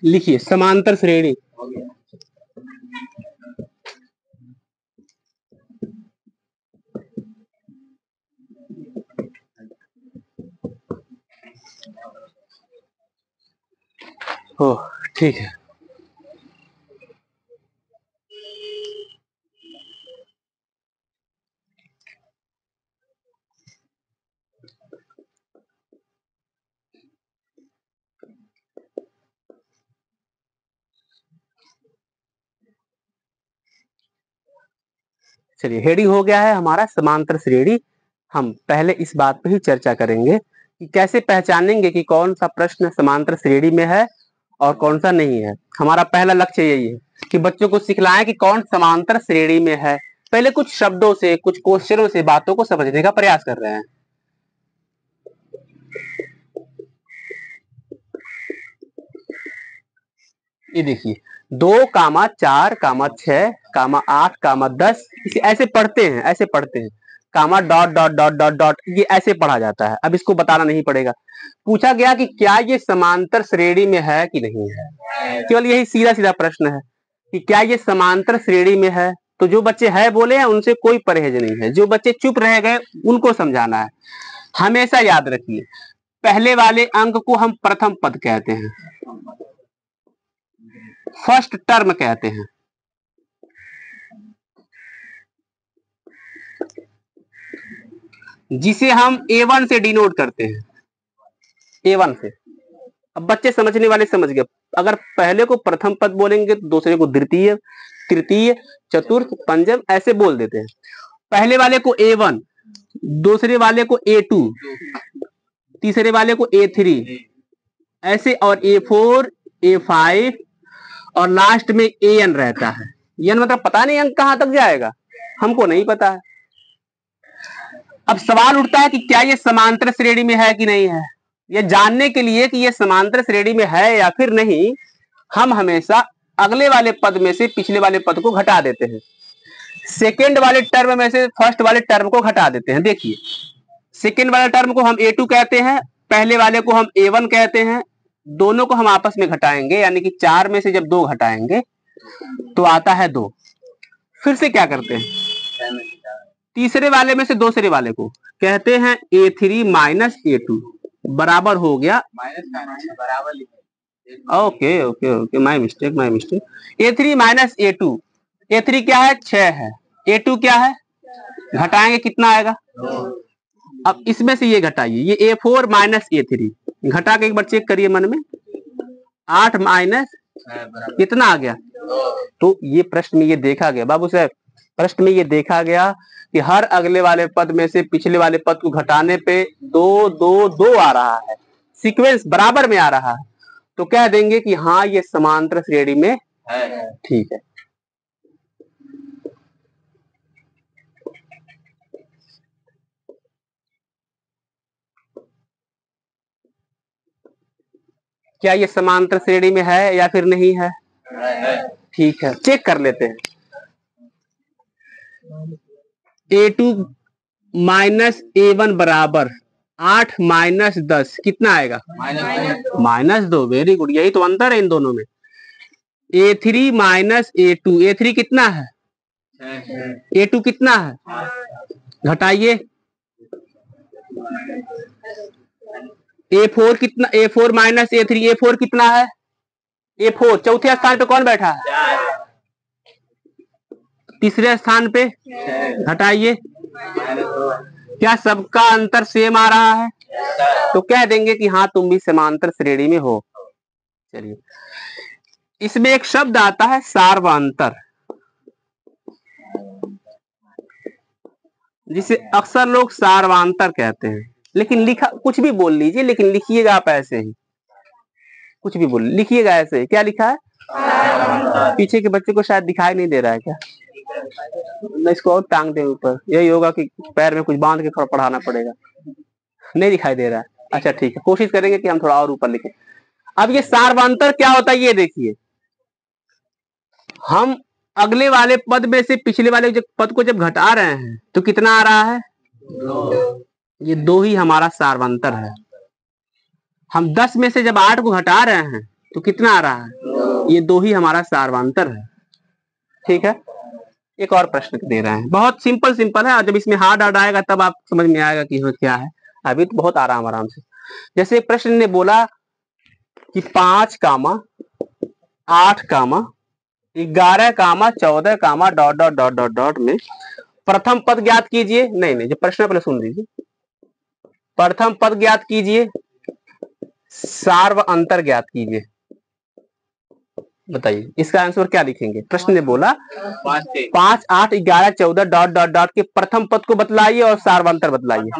लिखिए समांतर श्रेणी। हो ठीक है। चलिए हेडिंग हो गया है हमारा समांतर श्रेणी। हम पहले इस बात पे ही चर्चा करेंगे कि कैसे पहचानेंगे कि कौन सा प्रश्न समांतर श्रेणी में है और कौन सा नहीं है। हमारा पहला लक्ष्य यही है कि बच्चों को सिखलाएं कि कौन समांतर श्रेणी में है। पहले कुछ शब्दों से, कुछ क्वेश्चनों से बातों को समझने का प्रयास कर रहे हैं। ये देखिए 2, 4, 6, 8, 10 इसे ऐसे पढ़ते हैं, ऐसे पढ़ते हैं। Comma dot dot dot dot dot ये ऐसे पढ़ा जाता है। अब इसको बताना नहीं पड़ेगा। पूछा गया कि क्या ये समांतर श्रेणी में है कि नहीं है। केवल यही सीधा सीधा प्रश्न है कि क्या ये समांतर श्रेणी में है। तो जो बच्चे है बोले हैं उनसे कोई परहेज नहीं है। जो बच्चे चुप रह गए उनको समझाना है। हमेशा याद रखिए पहले वाले अंक को हम प्रथम पद कहते हैं, फर्स्ट टर्म कहते हैं। जिसे हम A1 से डिनोट करते हैं, A1 से। अब बच्चे समझने वाले समझ गए। अगर पहले को प्रथम पद बोलेंगे तो दूसरे को द्वितीय, तृतीय, चतुर्थ, पंचम ऐसे बोल देते हैं। पहले वाले को A1, दूसरे वाले को A2, तीसरे वाले को A3 ऐसे, और A4, A5 और लास्ट में AN रहता है। AN मतलब पता नहीं अंक कहां तक जाएगा, हमको नहीं पता है। अब सवाल उठता है कि क्या ये समांतर श्रेणी में है कि नहीं है। ये जानने के लिए कि ये समांतर श्रेणी में है या फिर नहीं, हम हमेशा अगले वाले पद में से पिछले वाले पद को घटा देते हैं। सेकेंड वाले टर्म में से फर्स्ट वाले टर्म को घटा देते हैं। देखिए सेकेंड वाले टर्म को हम A2 कहते हैं, पहले वाले को हम A1 कहते हैं। दोनों को हम आपस में घटाएंगे, यानी कि 4 में से जब 2 घटाएंगे तो आता है 2। फिर से क्या करते हैं, तीसरे वाले में से दूसरे वाले को कहते हैं A3 माइनस A2 बराबर हो गया, okay okay okay, my mistake. A3 minus A2, A3 क्या है 6 है, A2 क्या है, घटाएंगे कितना आएगा। अब इसमें से ये घटाइए, ये A4 माइनस A3 घटा के एक बार चेक करिए मन में। 8 माइनस कितना आ गया। तो ये प्रश्न में ये देखा गया बाबू साहब, प्रश्न में ये देखा गया कि हर अगले वाले पद में से पिछले वाले पद को घटाने पे 2 2 2 आ रहा है, सीक्वेंस बराबर में आ रहा है। तो कह देंगे कि हाँ ये समांतर श्रेणी में है। ठीक है। क्या ये समांतर श्रेणी में है या फिर नहीं है। ठीक है, चेक कर लेते हैं। A2 माइनस A1 बराबर 8 माइनस 10 कितना आएगा, -2। वेरी गुड, यही तो अंतर है इन दोनों में। A3 माइनस A2, A3 कितना है, A2 कितना है, घटाइए। A4 कितना, A4 माइनस A3, A4 कितना है, A4 चौथे स्थान पे कौन बैठा है, तीसरे स्थान पे, घटाइए। क्या सबका अंतर सेम आ रहा है, तो कह देंगे कि हाँ तुम भी समांतर श्रेणी में हो। चलिए इसमें एक शब्द आता है सार्वंतर, जिसे अक्सर लोग सार्वांतर कहते हैं। लेकिन लिखा कुछ भी बोल लीजिए, लेकिन लिखिएगा आप ऐसे ही, कुछ भी बोल लिखिएगा ऐसे ही। क्या लिखा है, पीछे के बच्चे को शायद दिखाई नहीं दे रहा है क्या, मैं इसको और टांग दे ऊपर, यही होगा कि पैर में कुछ बांध के पढ़ाना पड़ेगा। नहीं दिखाई दे रहा है, अच्छा ठीक है, कोशिश करेंगे कि हम थोड़ा और ऊपर लिखें। अब ये सार्वंतर क्या होता है ये देखिए, हम अगले वाले पद में से पिछले वाले पद को जब घटा रहे हैं तो कितना आ रहा है, ये 2 ही हमारा सार्वंतर है। हम 10 में से जब 8 को घटा रहे हैं तो कितना आ रहा है? ये 2 ही हमारा सार्वंतर है। ठीक है, एक और प्रश्न दे रहे हैं, बहुत सिंपल सिंपल है, और जब इसमें हार्ड आएगा तब आप समझ में आएगा कि क्या है। अभी तो बहुत आराम आराम से। जैसे प्रश्न ने बोला कि 5 comma 8 comma 11 comma 14 comma dot dot dot dot dot में प्रथम पद ज्ञात कीजिए। नहीं, जो प्रश्न पहले सुन लीजिए। प्रथम पद ज्ञात कीजिए, सार्व अंतर ज्ञात कीजिए। बताइए इसका आंसर क्या लिखेंगे? प्रश्न ने बोला 5 8 11 14 डॉट डॉट डॉट के प्रथम पद को बतलाइए और सार्वंतर बतलाइए।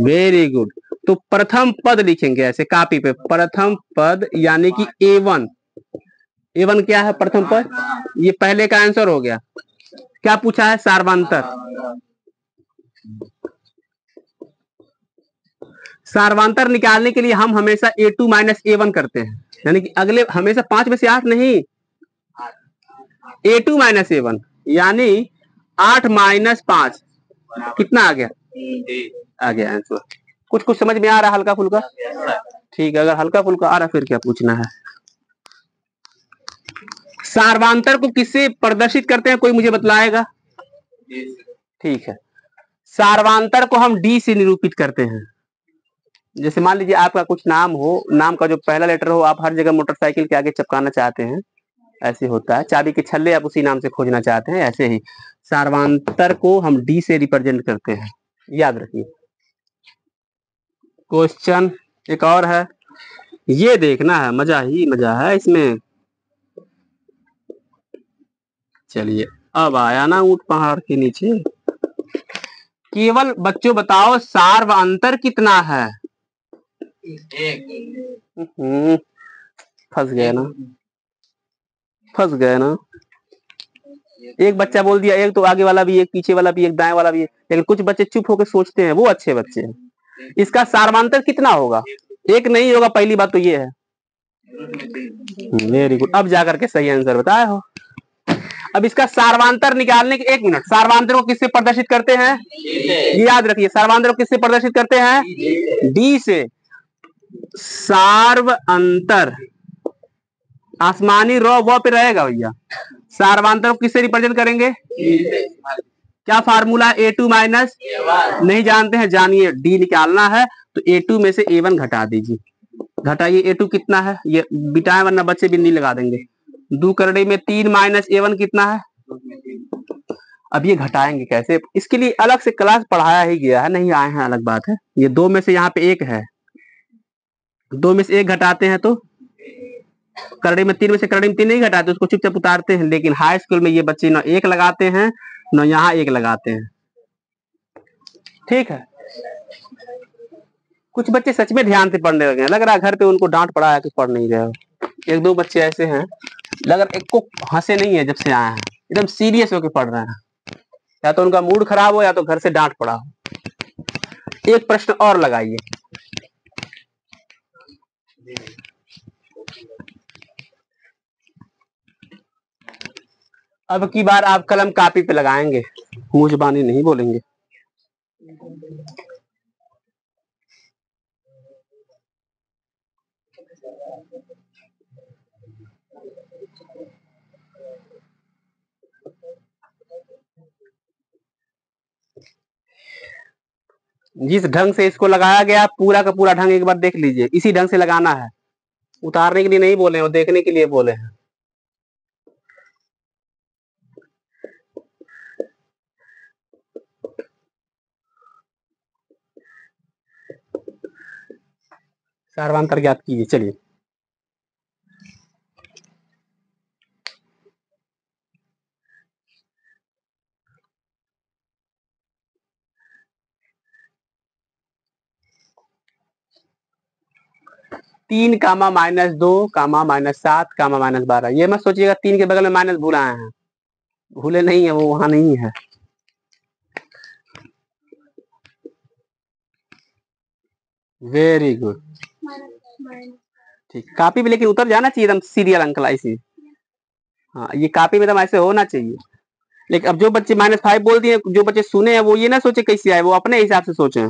Very good. तो प्रथम पद लिखेंगे ऐसे कॉपी पे, प्रथम पद यानी कि A1। A1 क्या है? प्रथम पद। ये पहले का आंसर हो गया। क्या पूछा है? सार्वंतर। सार्वंतर निकालने के लिए हम हमेशा A2 माइनस A1 करते हैं, यानी कि अगले हमेशा 5 में से 8 नहीं, A2 माइनस A1 यानी 8 माइनस 5 कितना आ गया? आ गया आंसर। कुछ कुछ समझ में आ रहा हल्का फुल्का? ठीक है, अगर हल्का फुल्का आ रहा फिर क्या पूछना है। सार्वंतर को किससे प्रदर्शित करते हैं, कोई मुझे बतलाएगा? ठीक है, सार्वंतर को हम D से निरूपित करते हैं। जैसे मान लीजिए आपका कुछ नाम हो, नाम का जो पहला लेटर हो आप हर जगह मोटरसाइकिल के आगे चिपकाना चाहते हैं, ऐसे होता है। चाबी के छल्ले आप उसी नाम से खोजना चाहते हैं, ऐसे ही सार्वंतर को हम D से रिप्रेजेंट करते हैं, याद रखिए। क्वेश्चन एक और है, ये देखना है, मजा ही मजा है इसमें। चलिए अब आया ना ऊंट पहाड़ के नीचे। केवल बच्चों बताओ सार्वंतर कितना है? फंस गए ना, फंस गए ना। एक बच्चा बोल दिया, एक तो आगे वाला भी, एक पीछे वाला भी, एक दाएं वाला भी, लेकिन कुछ बच्चे चुप होकर सोचते हैं, वो अच्छे बच्चे हैं। इसका सार्वंतर कितना होगा? एक नहीं होगा, पहली बात तो ये है। वेरी गुड, अब जाकर के सही आंसर बताया हो। अब इसका सार्वंतर निकालने के, 1 मिनट, सार्वंतर को किससे प्रदर्शित करते हैं? ये याद रखिए, सार्वंतर को किससे प्रदर्शित करते हैं? डी से। सार्वंतर आसमानी रो वो पे रहेगा भैया। सार्वंतर को किससे रिप्रेजेंट करेंगे? क्या फार्मूला? A2 माइनस, नहीं जानते हैं, जानिए। D निकालना है तो A2 में से A1 घटा दीजिए। घटाइए, A2 कितना है? ये बिटाए वरना बच्चे बिंदी लगा देंगे। 2 करड़े में 3 माइनस A1 कितना है? अब ये घटाएंगे कैसे? इसके लिए अलग से क्लास पढ़ाया ही गया है, नहीं आए हैं अलग बात है। ये 2 में से यहाँ पे 1 है, 2 में से 1 घटाते हैं तो करड़े में 3 में से करड़े में 3 नहीं घटाते, उसको चुपचाप उतारते हैं। लेकिन हाई स्कूल में ये बच्चे न 1 लगाते हैं न यहाँ 1 लगाते हैं। ठीक है, कुछ बच्चे सच में ध्यान से पढ़ने लगे हैं, लग रहा है घर पे उनको डांट पड़ा है कि पढ़ नहीं रहे हो। 1-2 बच्चे ऐसे हैं, लग रहा एक को हंसे नहीं है जब से आए हैं, एकदम सीरियस होकर पढ़ रहे हैं। या तो उनका मूड खराब हो या तो घर से डांट पड़ा हो। एक प्रश्न और लगाइए। अब की बार आप कलम कॉपी पे लगाएंगे, मुंह जुबानी नहीं बोलेंगे। जिस ढंग से इसको लगाया गया पूरा का पूरा ढंग एक बार देख लीजिए, इसी ढंग से लगाना है। उतारने के लिए नहीं बोले, वो देखने के लिए बोले हैं। सार्वंतर ज्ञात कीजिए। चलिए तीन कामा -2 कामा -7 कामा -12। ये मत सोचिएगा 3 के बगल में माइनस भूल आए हैं, भूले नहीं है, वो वहां नहीं है। वेरी गुड, ठीक। कॉपी पे लेकिन उतर जाना चाहिए एकदम सीरियल अंकल, ऐसे। हाँ, ये कॉपी में एकदम ऐसे होना चाहिए। लेकिन अब जो बच्चे -5 बोल दिए, जो बच्चे सुने हैं वो ये ना सोचे कैसे आए, वो अपने हिसाब से सोचे।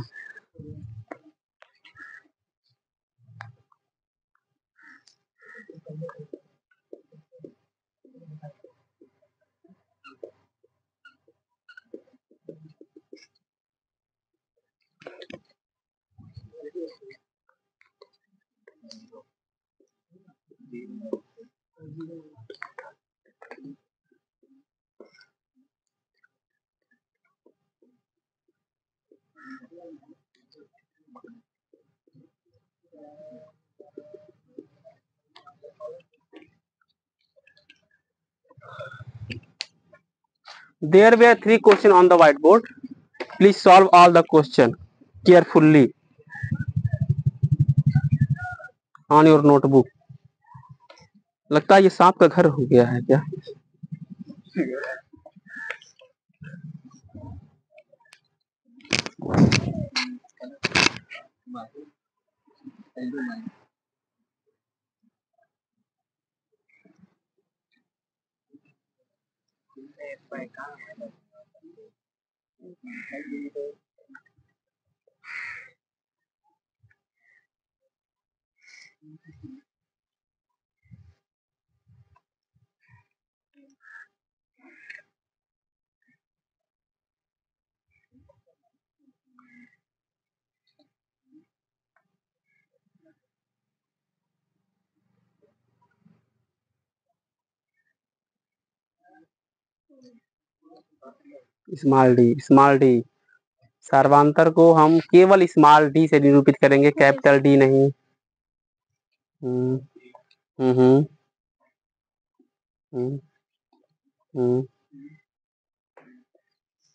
There were 3 questions on the whiteboard. Please solve all the question carefully on your notebook. लगता है ये सांप का घर हो गया है क्या? स्मॉल डी सार्वांतर को हम केवल स्मॉल डी से निरूपित करेंगे, कैपिटल डी नहीं।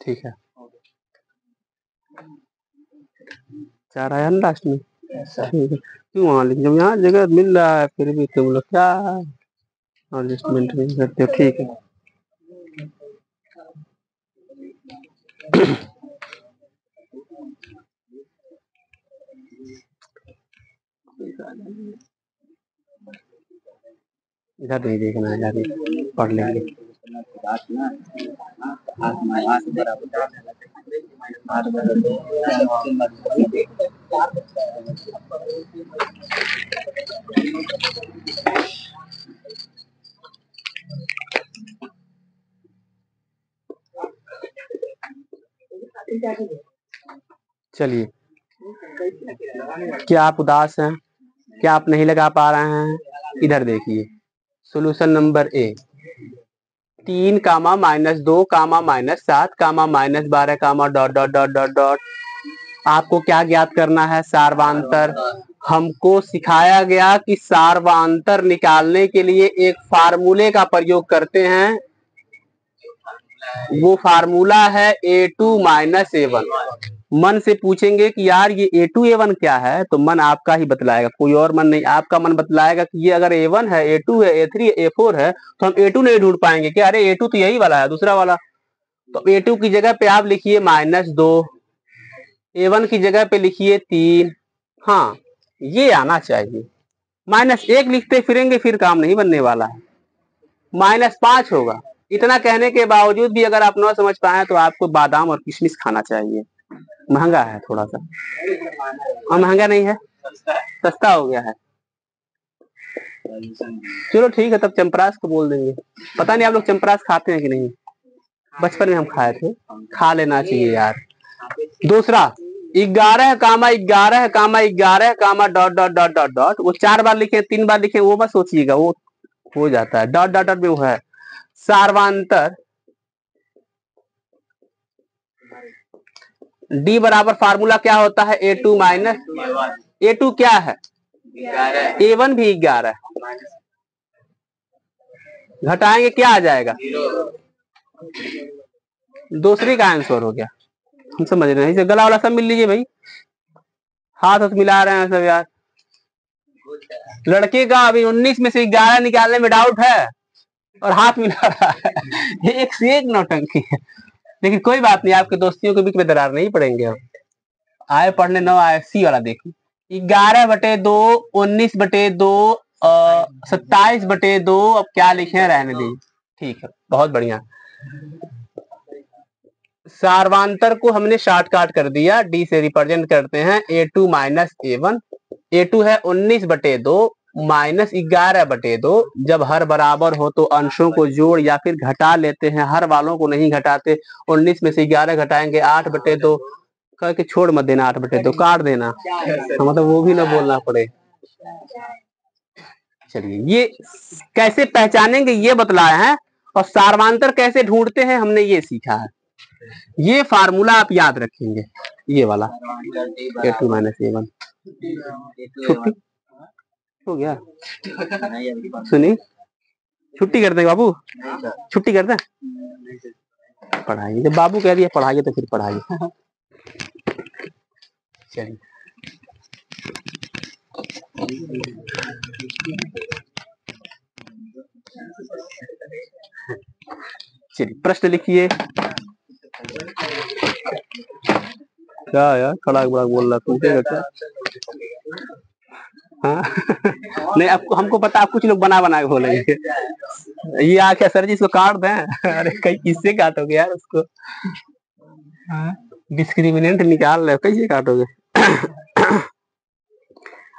ठीक है, 4 आया ना लास्ट में। ठीक है, क्यों वहां लिख, जब यहाँ जगह मिल रहा है फिर भी तुम लोग क्या एडजस्टमेंट नहीं करते हो। ठीक है, इधर नहीं देखना है, इधर पढ़ लेंगे। चलिए, क्या आप उदास हैं? क्या आप नहीं लगा पा रहे हैं? इधर देखिए, solution number A, 3, -2, -7, -12, dot dot dot dot dot. आपको क्या ज्ञात करना है? सार्वांतर। हमको सिखाया गया कि सार्वांतर निकालने के लिए एक फार्मूले का प्रयोग करते हैं, वो फार्मूला है A2 - A1। मन से पूछेंगे कि यार ये A2 A1 क्या है, तो मन आपका ही बतलाएगा, कोई और मन नहीं। आपका मन बतलाएगा कि ये अगर A1 है, A2 है, A3 है, A4 है, तो हम A2 नहीं ढूंढ पाएंगे क्या? अरे A2 तो यही वाला है, दूसरा वाला। तो A2 की जगह पे आप लिखिए -2, A1 की जगह पे लिखिए 3। हाँ, ये आना चाहिए। -1 लिखते फिरेंगे फिर काम नहीं बनने वाला है, -5 होगा। इतना कहने के बावजूद भी अगर आप न समझ पाए तो आपको बादाम और किशमिश खाना चाहिए। महंगा है थोड़ा सा, और महंगा नहीं है, सस्ता हो गया है। चलो ठीक है, तब चंपरास को बोल देंगे। पता नहीं आप लोग चंपरास खाते हैं कि नहीं? बचपन में हम खाए थे, खा लेना चाहिए यार। दूसरा 11, 11, 11, dot dot dot dot dot. वो 4 बार लिखे, 3 बार लिखे, वो मत सोचिएगा, वो हो जाता है। डॉट डॉट डॉट में वो है सार्वांतर D बराबर फार्मूला क्या होता है? A2 - A2 क्या है? A1 भी 11 है, घटाएंगे क्या आ जाएगा? दूसरी का आंसर हो गया। हम समझ रहे हैं, इसे गला वाला सब मिल लीजिए भाई, हाथ मिला रहे हैं सब यार। लड़के का अभी 19 में से 11 निकालने में डाउट है और हाथ मिला रहा है। एक से एक नौटंकी है, लेकिन कोई बात नहीं, आपके दोस्तियों के बीच में दरार नहीं पड़ेंगे। हम आए पढ़ने, न आए, सी वाला देखो। 11/2, 19/2, 27/2। अब क्या लिखे, रहने दीजिए। ठीक है, बहुत बढ़िया। सार्वांतर को हमने शॉर्ट काट कर दिया, डी से रिप्रेजेंट करते हैं a2 माइनस a1। a2 है 19/2 माइनस 11/2। जब हर बराबर हो तो अंशों को जोड़ या फिर घटा लेते हैं, हर वालों को नहीं घटाते। 19 में से 11 घटाएंगे 8/2, कह के छोड़ मत देना, 8/2 काट देना, मतलब वो भी ना बोलना पड़े। चलिए ये कैसे पहचानेंगे ये बतलाया है, और सार्वांतर कैसे ढूंढते हैं हमने ये सीखा है। ये फार्मूला आप याद रखेंगे, ये वाला a2 माइनस a1। छुट्टी हो गया, सुनिए छुट्टी कर दें बाबू, छुट्टी कर दें, पढ़ाइए, जब बाबू कह दिया पढ़ाइए तो फिर पढ़ाइए। चलिए चलिए प्रश्न लिखिए। क्या यार खड़ा बड़ा बोल रहा तुम, क्या? हाँ नहीं आपको, हमको पता आप कुछ लोग बना बना के बोलेंगे। ये आके सर जी इसको काट दें, अरे कहीं किससे काटोगे यार उसको, डिस्क्रिमिनेंट निकाल रहे हो, कैसे काटोगे?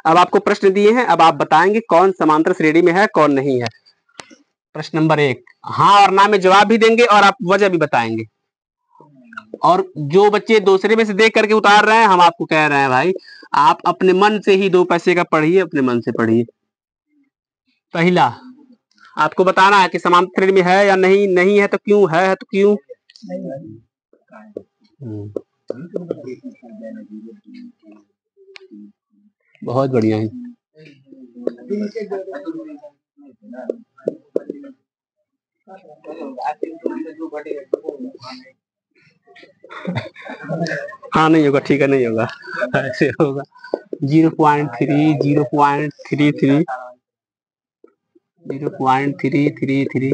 अब आपको प्रश्न दिए हैं, अब आप बताएंगे कौन समांतर श्रेणी में है कौन नहीं है। प्रश्न नंबर 1, हाँ और ना में जवाब भी देंगे और आप वजह भी बताएंगे। और जो बच्चे दूसरे में से देख करके उतार रहे हैं, हम आपको कह रहे हैं भाई आप अपने मन से ही 2 पैसे का पढ़िए, अपने मन से पढ़िए। पहला आपको बताना है कि समांतर श्रेणी में है या नहीं, नहीं है तो क्यों, है तो क्यों। बहुत बढ़िया है। हाँ नहीं होगा, ठीक है नहीं होगा, ऐसे होगा 0.3 0.33 0.333।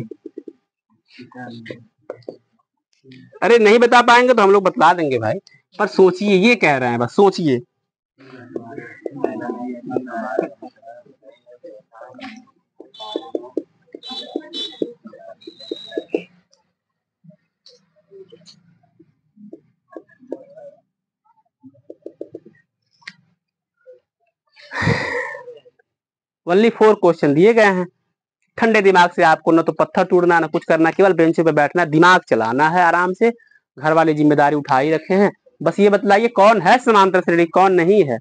अरे नहीं बता पाएंगे तो हम लोग बतला देंगे भाई, पर सोचिए, ये कह रहे हैं बस सोचिए। ओनली 4 क्वेश्चन दिए गए हैं। ठंडे दिमाग से आपको न तो पत्थर टूटना न कुछ करना, केवल बेंच पे बैठना, दिमाग चलाना है आराम से। घर वाले जिम्मेदारी उठा ही रखे हैं। बस ये बतलाइए कौन है समांतर श्रेणी कौन नहीं है।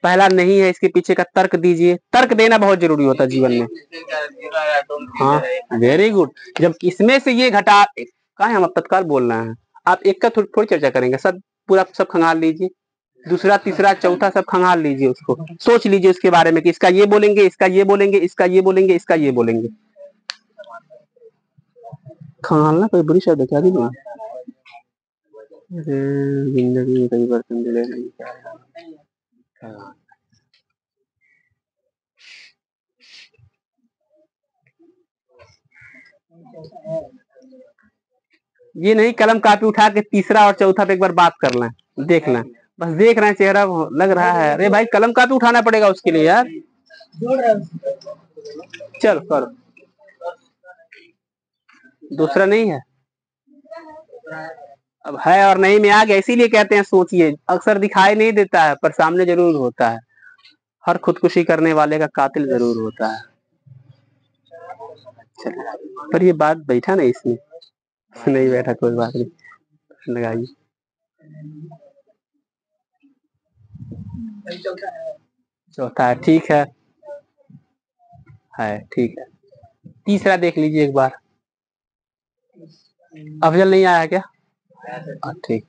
पहला नहीं है, इसके पीछे का तर्क दीजिए। तर्क देना बहुत जरूरी होता है जीवन में। हाँ वेरी गुड। जब इसमें से ये घटा कहा, हम अब तत्काल बोल रहे हैं, आप एक का थोड़ी चर्चा करेंगे, सब पूरा सब खंगाल लीजिए, दूसरा तीसरा चौथा सब खंगाल लीजिए, उसको सोच लीजिए उसके बारे में कि इसका ये बोलेंगे, इसका ये बोलेंगे, इसका ये बोलेंगे, इसका ये बोलेंगे। खंगालना कोई बुरी शब्द क्या दी ना, जिंदगी में कई बर्तन मिले नहीं। ये नहीं कलम कापी उठा के तीसरा और चौथा पे एक बार बात कर लें, देख लें, बस देख रहे हैं चेहरा लग रहा है, अरे भाई कलम कापी उठाना पड़ेगा उसके लिए यार। चल करो, दूसरा नहीं है, अब है और नहीं में आ गया, इसीलिए कहते हैं सोचिए। अक्सर दिखाई नहीं देता है पर सामने जरूर होता है। हर खुदकुशी करने वाले का कातिल जरूर होता है। पर ये बात बैठा नहीं इसमें, नहीं बैठा कोई बात नहीं, लगाइए। चौथा है, ठीक है ठीक है। तीसरा देख लीजिए एक बार, अफजल नहीं आया क्या? ठीक।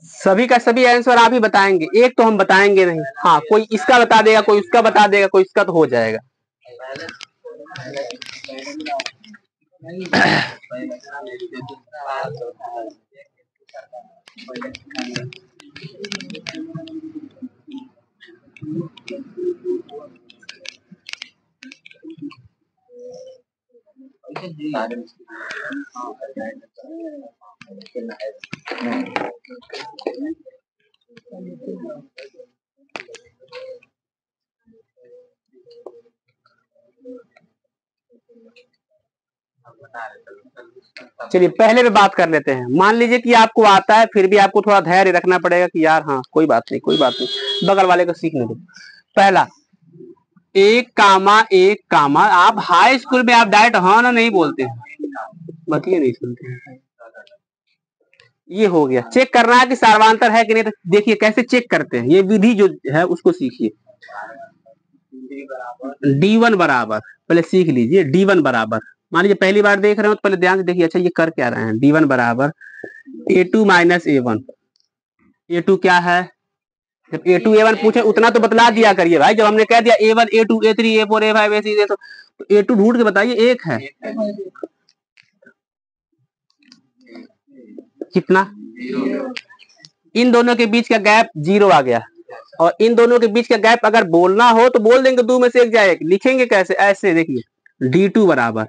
सभी का सभी आंसर आप ही बताएंगे, एक तो हम बताएंगे नहीं। हाँ कोई इसका बता देगा, कोई उसका बता देगा, कोई इसका, तो हो जाएगा। चलिए पहले पे बात कर लेते हैं। मान लीजिए कि आपको आता है, फिर भी आपको थोड़ा धैर्य रखना पड़ेगा कि यार हाँ कोई बात नहीं, कोई बात नहीं, बगल वाले को सीखने दो। पहला, एक कामा, आप हाई स्कूल में आप डायरेक्ट हाँ ना नहीं बोलते हैं, बतिए नहीं सुनते हैं। ये हो गया। चेक करना है कि सार्वधातुक है कि नहीं, तो देखिए कैसे चेक करते हैं, ये विधि जो है उसको सीखिए। D1 बराबर, पहले सीख लीजिए। D1 बराबर, मान लीजिए पहली बार देख रहे हो तो पहले ध्यान से देखिए, अच्छा ये कर क्या रहे हैं। D1 बराबर A2 माइनस A1। A2 क्या है, जब A2 A1 पूछे उतना तो बतला दिया करिए भाई। जब हमने कह दिया A1 A2 A3 A4 A5 A6 तो A2 ढूंढ के बताइए। एक है कितना, इन दोनों के बीच का गैप 0 आ गया, और इन दोनों के बीच का गैप अगर बोलना हो तो बोल देंगे, दो में से एक जाएगा। लिखेंगे कैसे, ऐसे देखिए D2 बराबर,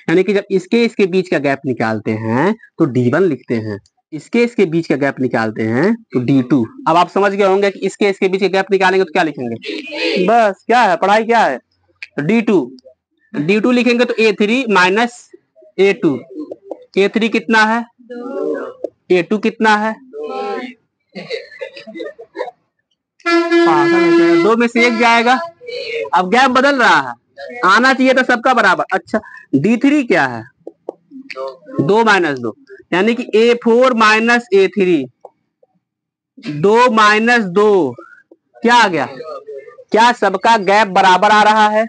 यानी कि जब इसके इसके बीच का गैप निकालते हैं तो D1 लिखते हैं, इसके इसके बीच का गैप निकालते हैं तो D2। अब आप समझ गए होंगे कि इसके इसके बीच का गैप निकालेंगे तो क्या लिखेंगे, बस क्या है पढ़ाई, क्या है D2। D2 लिखेंगे तो A3 माइनस A2। A3 कितना है, A2 कितना है, दो में से एक जाएगा। अब गैप बदल रहा है, आना चाहिए था सबका बराबर। अच्छा D3 क्या है, 2 माइनस 2, यानी कि A4 माइनस A3, 2 माइनस 2 क्या आ गया, क्या सबका गैप बराबर आ रहा है,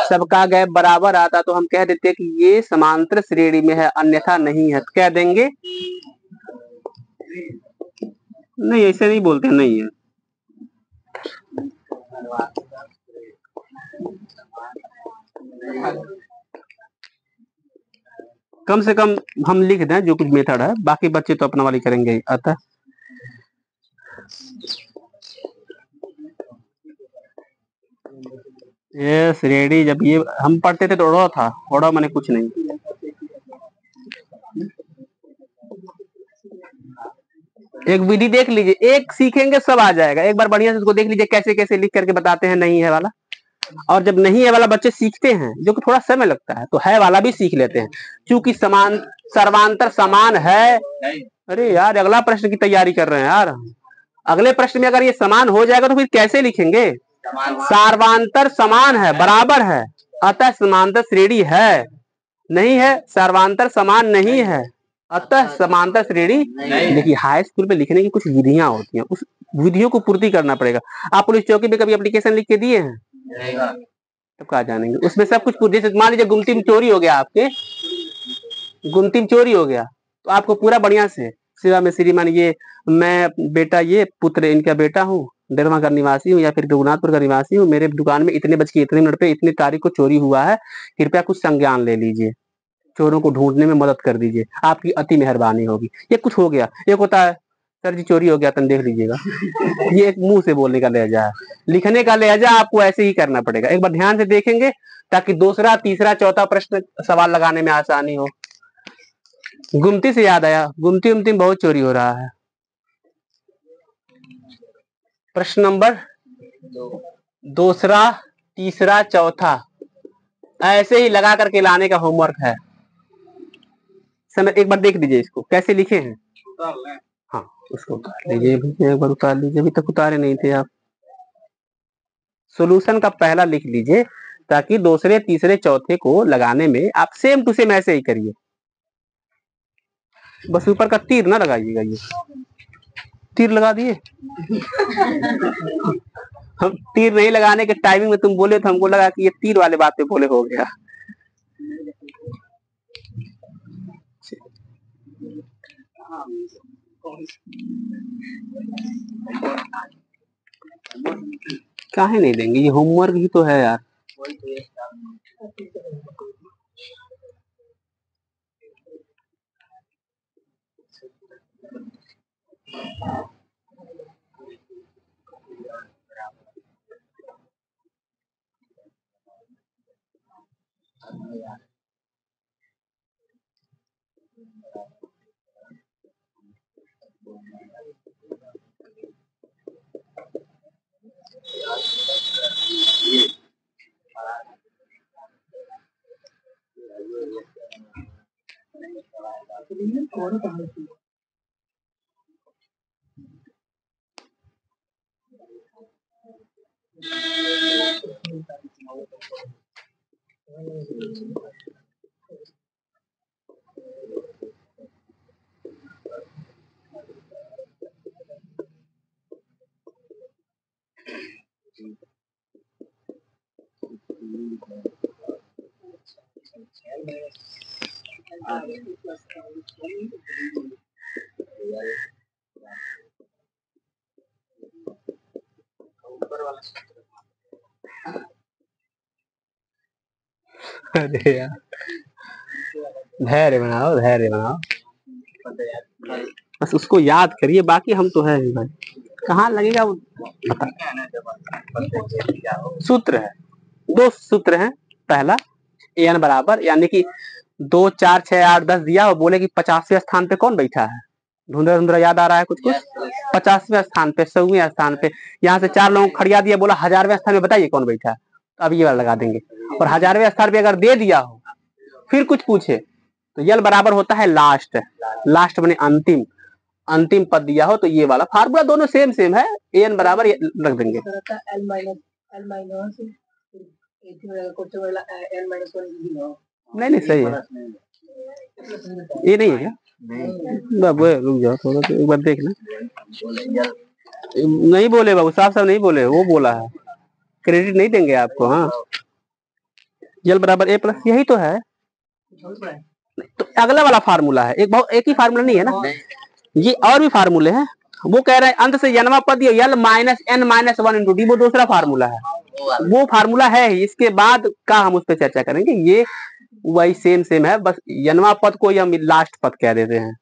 सबका गैप बराबर आता तो हम कह देते हैं कि ये समांतर श्रेणी में है, अन्यथा नहीं है। तो कह देंगे नहीं, ऐसे नहीं बोलते, नहीं है। कम से कम हम लिख दें जो कुछ मेथड है, बाकी बच्चे तो अपना वाली करेंगे। अतः ये श्रेणी, जब ये हम पढ़ते थे तो ओढ़ो था, ओढ़ो मैंने कुछ नहीं। एक विधि देख लीजिए, एक सीखेंगे सब आ जाएगा। एक बार बढ़िया से उसको देख लीजिए कैसे कैसे लिख करके बताते हैं नहीं है वाला। और जब नहीं है वाला बच्चे सीखते हैं, जो कि थोड़ा समय लगता है, तो है वाला भी सीख लेते हैं, क्योंकि समान सर्वांतर समान है। अरे यार अगला प्रश्न की तैयारी कर रहे हैं यार, अगले प्रश्न में अगर ये समान हो जाएगा तो फिर कैसे लिखेंगे, सर्वांतर समान है, बराबर है, अतः समांतर श्रेणी है, नहीं है सर्वांतर समान नहीं है, अतः समांतर श्रेणी। देखिए हाई स्कूल में लिखने की कुछ विधियां होती हैं, उस विधियों को पूर्ति करना पड़ेगा। आप पुलिस चौकी में कभी एप्लीकेशन लिख के दिए हैं, तब कहा जानेंगे उसमें सब कुछ पूछ। जैसे मान लीजिए गुमती में चोरी हो गया, आपके गुमती में चोरी हो गया, तो आपको पूरा बढ़िया से सेवा में श्रीमान ये मैं बेटा, ये पुत्र इनका बेटा हूँ, डरमा का निवासी हूँ या फिर रघुनाथपुर का निवासी हूँ, मेरे दुकान में इतने बज के इतने मिनट पे इतनी तारीख को चोरी हुआ है, कृपया कुछ संज्ञान ले लीजिए, चोरों को ढूंढने में मदद कर दीजिए, आपकी अति मेहरबानी होगी। ये कुछ हो गया। एक होता है सर जी चोरी हो गया, तुम देख लीजिएगा। ये एक मुंह से बोलने का लहजा है, लिखने का लहजा आपको ऐसे ही करना पड़ेगा। एक बार ध्यान से देखेंगे ताकि दूसरा तीसरा चौथा प्रश्न सवाल लगाने में आसानी हो। गुमती से याद आया, गुमती उमती में बहुत चोरी हो रहा है। प्रश्न नंबर दूसरा तीसरा चौथा ऐसे ही लगा करके लाने का होमवर्क है। समय एक बार देख लीजिए इसको कैसे लिखे हैं। हाँ उसको उतार लीजिए, एक बार उतार लीजिए, अभी तक उतारे नहीं थे आप। सॉल्यूशन का पहला लिख लीजिए ताकि दूसरे तीसरे चौथे को लगाने में आप सेम टू सेम ऐसे ही करिए। बस ऊपर का तीर ना लगाइएगा, ये तीर लगा दिए। हम तीर नहीं लगाने के टाइमिंग में तुम बोले तो हमको लगा कि ये तीर वाले बात पे बोले, हो गया। काहे नहीं देंगे, ये होमवर्क ही तो है यार। अरे यार, धैर्य बनाओ, धैर्य बनाओ, बस उसको याद करिए, बाकी हम तो है ही भाई, कहाँ लगेगा वो पता। सूत्र है, दो सूत्र हैं। पहला एन बराबर, यानी कि 2 4 6 8 10 दिया और बोले कि 50वें स्थान पे कौन बैठा है, ढूंढरा ढूंढरा याद आ रहा है कुछ कुछ, 50वें स्थान पे, 100वें स्थान पे, यहाँ से 4 लोगों को खड़िया दिया, बोला 1000वें स्थान में बताइए कौन बैठा है, तो अब ये वाला लगा देंगे। और 1000वें स्थान पे अगर दे दिया हो फिर कुछ पूछे तो यल बराबर होता है लास्ट, लास्ट बने अंतिम, अंतिम पद दिया हो तो ये वाला फार्मूला दोनों सेम सेम है, एन बराबर रख देंगे। नहीं नहीं सही है, ये नहीं है क्या? बाबू रुक जाओ थोड़ा, तो एक बार देखना, नहीं बोले बाबू, साफ साफ नहीं बोले, वो बोला है, क्रेडिट नहीं देंगे आपको। हाँ, यल बराबर ए प्लस, यही तो है। तो अगला वाला फार्मूला है, एक ही फार्मूला नहीं है ना, ये और भी फार्मूले हैं। वो कह रहे हैं अंत से जन्मा पद L minus N minus 1 into D, वो दूसरा फार्मूला है, वो फार्मूला है ही, इसके बाद का हम उस पर चर्चा करेंगे। ये वही सेम सेम है, बस जन्मा पद को हम लास्ट पद कह देते हैं।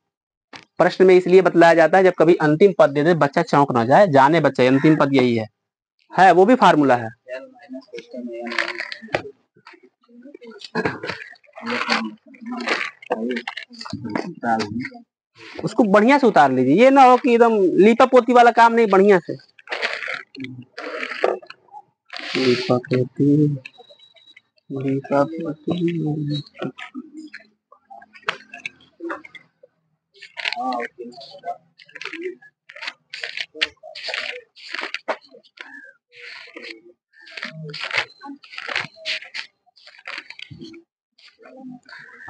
प्रश्न में इसलिए बतलाया जाता है, जब कभी अंतिम पद दे दे बच्चा चौंक ना जाए, जाने बच्चा अंतिम पद यही है, वो भी फार्मूला है। उसको बढ़िया से उतार लीजिए, ये ना हो कि एकदम लीपा पोती वाला काम नहीं, बढ़िया से लीपा पोती, लीपा पोती।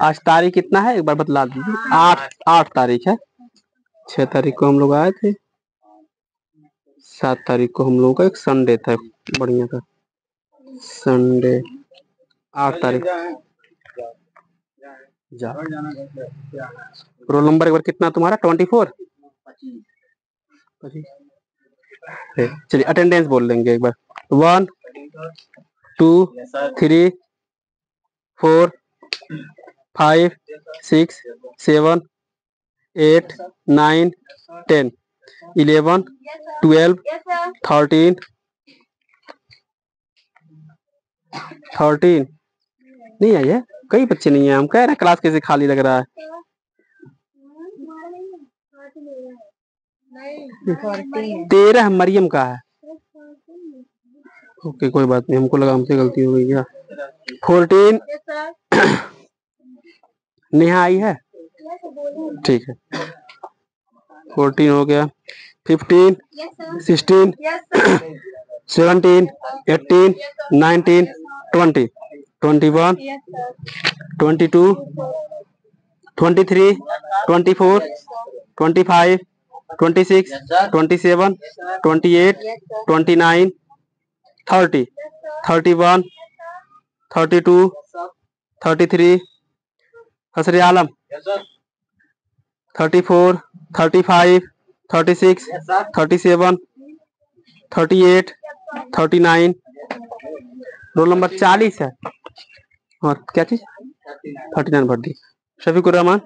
आज तारीख कितना है एक बार बतला दीजिए। 8 तारीख है, 6 तारीख को हम लोग आए थे, 7 तारीख को हम लोगों का एक संडे था, बढ़िया था संडे। 8 तारीख जा, रोल नंबर एक बार कितना तुम्हारा? 24। चलिए अटेंडेंस बोल लेंगे एक बार, 1 2 3 4 5 6 7 8 9 10 11 12 13 नहीं आई है, कई बच्चे नहीं है, हम कह रहे हैं क्लास कैसे खाली लग रहा है। 13 मरियम का है। ओके कोई बात नहीं, हमको लगा हमसे गलती हो गई क्या। 14 नेहा आई है, ठीक है 14 हो गया। 15 16 17 18 19 20 21 22 23 24 25 26 27 28 29 30 31 32 33 हसरे आलम 34 35 36 37 38 39 रोल नंबर 40 है। और क्या चीज 39 भर दी। शफीकुर रहमान